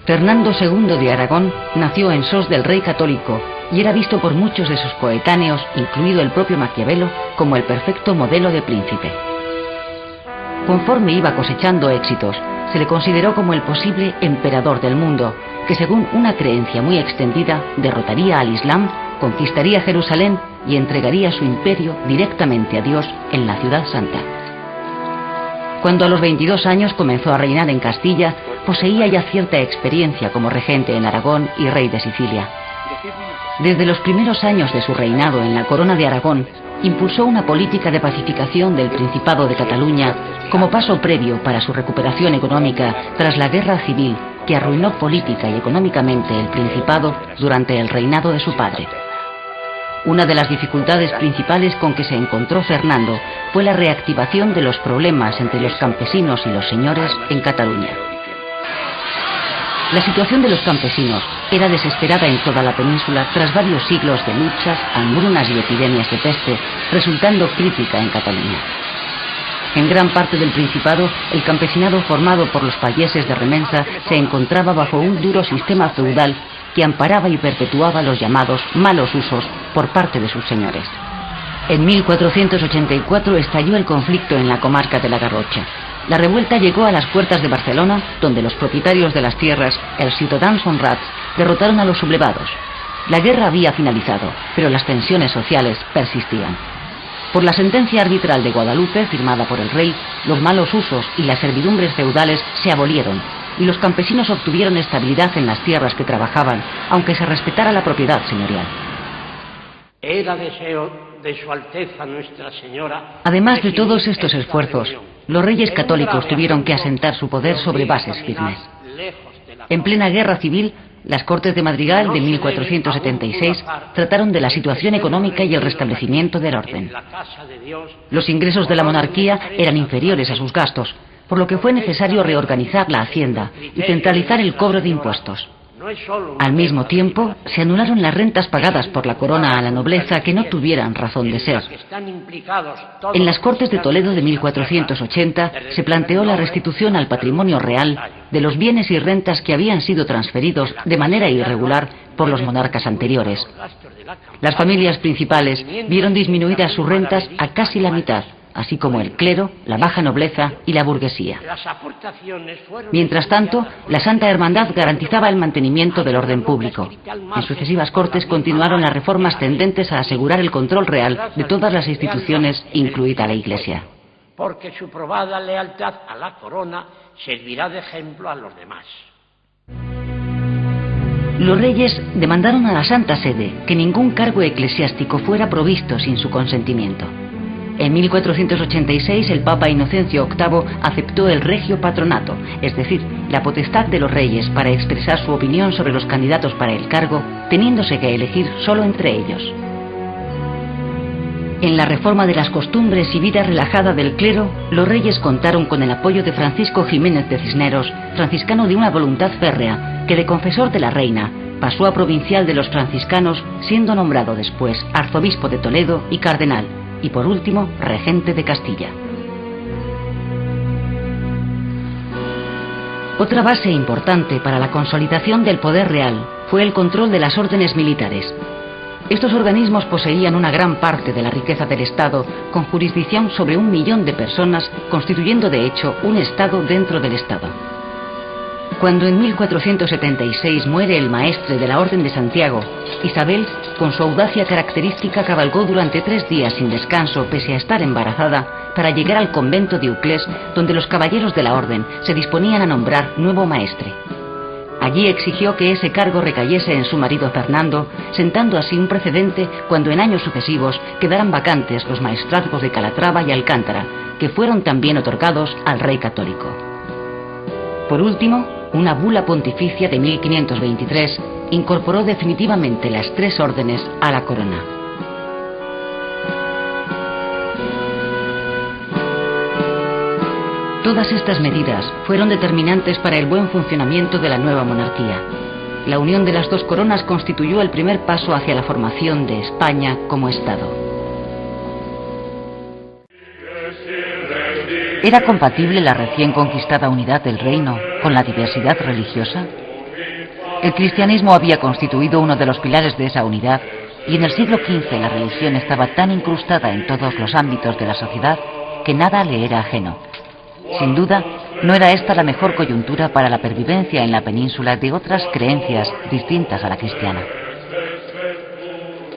Fernando II de Aragón nació en Sos del Rey Católico y era visto por muchos de sus coetáneos, incluido el propio Maquiavelo, como el perfecto modelo de príncipe. Conforme iba cosechando éxitos, se le consideró como el posible emperador del mundo, que según una creencia muy extendida, derrotaría al Islam, conquistaría Jerusalén y entregaría su imperio directamente a Dios en la Ciudad Santa. Cuando a los 22 años comenzó a reinar en Castilla, poseía ya cierta experiencia como regente en Aragón y rey de Sicilia. Desde los primeros años de su reinado en la Corona de Aragón, impulsó una política de pacificación del Principado de Cataluña como paso previo para su recuperación económica tras la guerra civil que arruinó política y económicamente el Principado durante el reinado de su padre. Una de las dificultades principales con que se encontró Fernando fue la reactivación de los problemas entre los campesinos y los señores en Cataluña. La situación de los campesinos era desesperada en toda la península tras varios siglos de luchas, hambrunas y epidemias de peste, resultando crítica en Cataluña. En gran parte del Principado, el campesinado formado por los payeses de remensa se encontraba bajo un duro sistema feudal que amparaba y perpetuaba los llamados malos usos por parte de sus señores. En 1484 estalló el conflicto en la comarca de la Garrocha. La revuelta llegó a las puertas de Barcelona, donde los propietarios de las tierras, els ciutadans honrats, derrotaron a los sublevados. La guerra había finalizado, pero las tensiones sociales persistían. Por la sentencia arbitral de Guadalupe, firmada por el rey, los malos usos y las servidumbres feudales se abolieron, y los campesinos obtuvieron estabilidad en las tierras que trabajaban, aunque se respetara la propiedad señorial. Era deseo de Su Alteza Nuestra Señora. Además de todos estos esfuerzos, los reyes católicos tuvieron que asentar su poder sobre bases firmes. En plena guerra civil, las Cortes de Madrigal de 1476 trataron de la situación económica y el restablecimiento del orden. Los ingresos de la monarquía eran inferiores a sus gastos, por lo que fue necesario reorganizar la hacienda y centralizar el cobro de impuestos. Al mismo tiempo, se anularon las rentas pagadas por la corona a la nobleza que no tuvieran razón de ser. En las Cortes de Toledo de 1480 se planteó la restitución al patrimonio real de los bienes y rentas que habían sido transferidos de manera irregular por los monarcas anteriores. Las familias principales vieron disminuidas sus rentas a casi la mitad, así como el clero, la baja nobleza y la burguesía. Mientras tanto, la Santa Hermandad garantizaba el mantenimiento del orden público. En sucesivas cortes continuaron las reformas tendentes a asegurar el control real de todas las instituciones, incluida la Iglesia. Porque su probada lealtad a la corona servirá de ejemplo a los demás. Los reyes demandaron a la Santa Sede que ningún cargo eclesiástico fuera provisto sin su consentimiento. En 1486 el Papa Inocencio VIII aceptó el regio patronato, es decir, la potestad de los reyes para expresar su opinión sobre los candidatos para el cargo, teniéndose que elegir solo entre ellos. En la reforma de las costumbres y vida relajada del clero, los reyes contaron con el apoyo de Francisco Jiménez de Cisneros, franciscano de una voluntad férrea, que de confesor de la reina pasó a provincial de los franciscanos, siendo nombrado después arzobispo de Toledo y cardenal, y por último, regente de Castilla. Otra base importante para la consolidación del poder real fue el control de las órdenes militares. Estos organismos poseían una gran parte de la riqueza del Estado, con jurisdicción sobre 1 millón de personas, constituyendo de hecho un Estado dentro del Estado. Cuando en 1476 muere el maestre de la Orden de Santiago, Isabel, con su audacia característica, cabalgó durante 3 días sin descanso, pese a estar embarazada, para llegar al convento de Uclés, donde los caballeros de la Orden se disponían a nombrar nuevo maestre. Allí exigió que ese cargo recayese en su marido Fernando, sentando así un precedente cuando en años sucesivos quedaran vacantes los maestrazgos de Calatrava y Alcántara, que fueron también otorgados al rey católico. Por último, una bula pontificia de 1523 incorporó definitivamente las 3 órdenes a la corona. Todas estas medidas fueron determinantes para el buen funcionamiento de la nueva monarquía. La unión de las 2 coronas constituyó el primer paso hacia la formación de España como Estado. ¿Era compatible la recién conquistada unidad del reino con la diversidad religiosa? El cristianismo había constituido uno de los pilares de esa unidad y en el siglo XV la religión estaba tan incrustada en todos los ámbitos de la sociedad que nada le era ajeno. Sin duda, no era esta la mejor coyuntura para la pervivencia en la península de otras creencias distintas a la cristiana.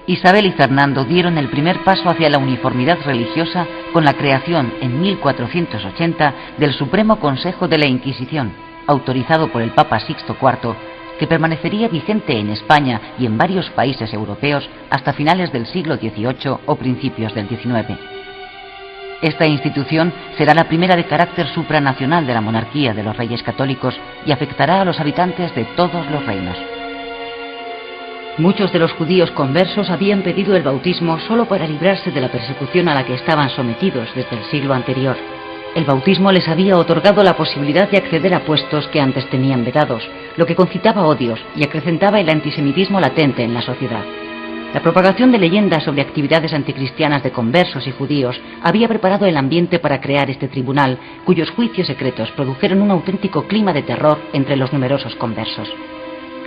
Isabel y Fernando dieron el primer paso hacia la uniformidad religiosa con la creación en 1480 del Supremo Consejo de la Inquisición, autorizado por el Papa Sixto IV, que permanecería vigente en España y en varios países europeos hasta finales del siglo XVIII o principios del XIX. Esta institución será la primera de carácter supranacional de la monarquía de los Reyes Católicos y afectará a los habitantes de todos los reinos. Muchos de los judíos conversos habían pedido el bautismo solo para librarse de la persecución a la que estaban sometidos desde el siglo anterior. El bautismo les había otorgado la posibilidad de acceder a puestos que antes tenían vedados, lo que concitaba odios y acrecentaba el antisemitismo latente en la sociedad. La propagación de leyendas sobre actividades anticristianas de conversos y judíos había preparado el ambiente para crear este tribunal, cuyos juicios secretos produjeron un auténtico clima de terror entre los numerosos conversos.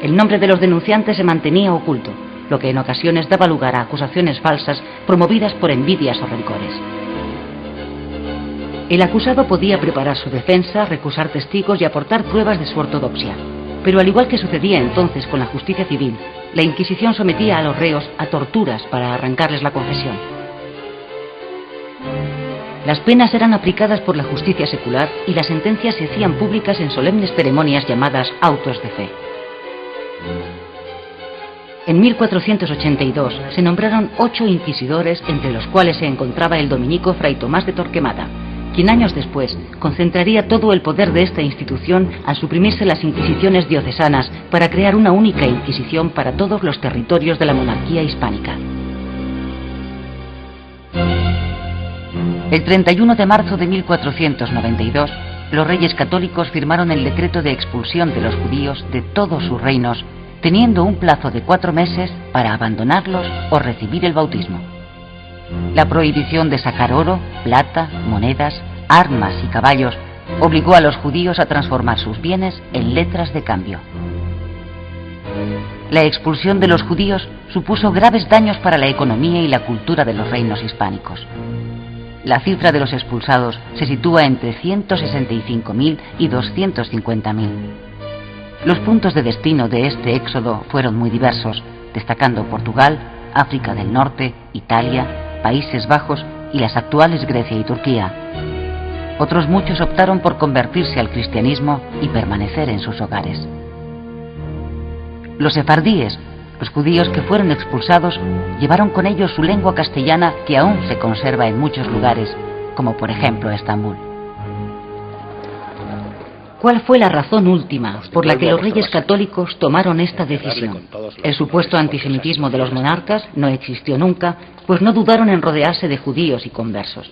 El nombre de los denunciantes se mantenía oculto, lo que en ocasiones daba lugar a acusaciones falsas promovidas por envidias o rencores. El acusado podía preparar su defensa, recusar testigos y aportar pruebas de su ortodoxia. Pero al igual que sucedía entonces con la justicia civil, la Inquisición sometía a los reos a torturas para arrancarles la confesión. Las penas eran aplicadas por la justicia secular y las sentencias se hacían públicas en solemnes ceremonias llamadas autos de fe. En 1482 se nombraron 8 inquisidores, entre los cuales se encontraba el dominico Fray Tomás de Torquemada, quien años después concentraría todo el poder de esta institución al suprimirse las inquisiciones diocesanas para crear una única inquisición para todos los territorios de la monarquía hispánica. El 31 de marzo de 1492, los Reyes Católicos firmaron el decreto de expulsión de los judíos de todos sus reinos, teniendo un plazo de 4 meses para abandonarlos o recibir el bautismo. La prohibición de sacar oro, plata, monedas, armas y caballos obligó a los judíos a transformar sus bienes en letras de cambio. La expulsión de los judíos supuso graves daños para la economía y la cultura de los reinos hispánicos. La cifra de los expulsados se sitúa entre 165.000 y 250.000. Los puntos de destino de este éxodo fueron muy diversos, destacando Portugal, África del Norte, Italia, Países Bajos y las actuales Grecia y Turquía. Otros muchos optaron por convertirse al cristianismo y permanecer en sus hogares. Los sefardíes, los judíos que fueron expulsados, llevaron con ellos su lengua castellana que aún se conserva en muchos lugares, como por ejemplo Estambul. ¿Cuál fue la razón última por la que los Reyes Católicos tomaron esta decisión? El supuesto antisemitismo de los monarcas no existió nunca, pues no dudaron en rodearse de judíos y conversos.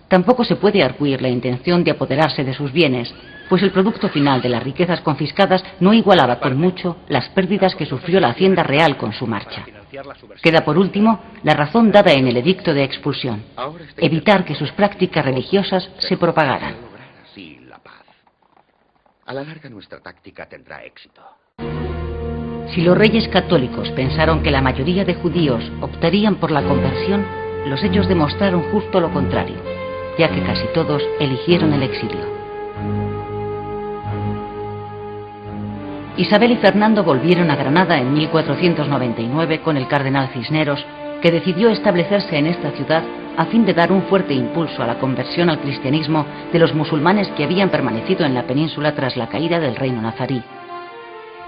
Tampoco se puede arguir la intención de apoderarse de sus bienes, pues el producto final de las riquezas confiscadas no igualaba con mucho las pérdidas que sufrió la Hacienda Real con su marcha. Queda por último la razón dada en el edicto de expulsión: evitar que sus prácticas religiosas se propagaran. A la larga nuestra táctica tendrá éxito. Si los Reyes Católicos pensaron que la mayoría de judíos optarían por la conversión, los hechos demostraron justo lo contrario, ya que casi todos eligieron el exilio. Isabel y Fernando volvieron a Granada en 1499 con el cardenal Cisneros, que decidió establecerse en esta ciudad a fin de dar un fuerte impulso a la conversión al cristianismo de los musulmanes que habían permanecido en la península tras la caída del reino nazarí.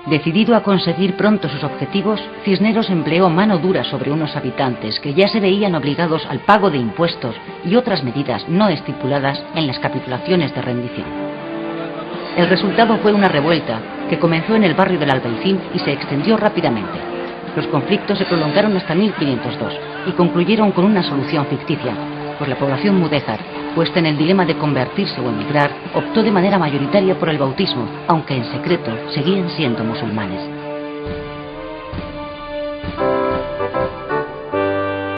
Decidido a conseguir pronto sus objetivos, Cisneros empleó mano dura sobre unos habitantes que ya se veían obligados al pago de impuestos y otras medidas no estipuladas en las capitulaciones de rendición. El resultado fue una revuelta que comenzó en el barrio del Albaicín y se extendió rápidamente. Los conflictos se prolongaron hasta 1502 y concluyeron con una solución ficticia, pues la población mudéjar, puesta en el dilema de convertirse o emigrar, optó de manera mayoritaria por el bautismo, aunque en secreto seguían siendo musulmanes.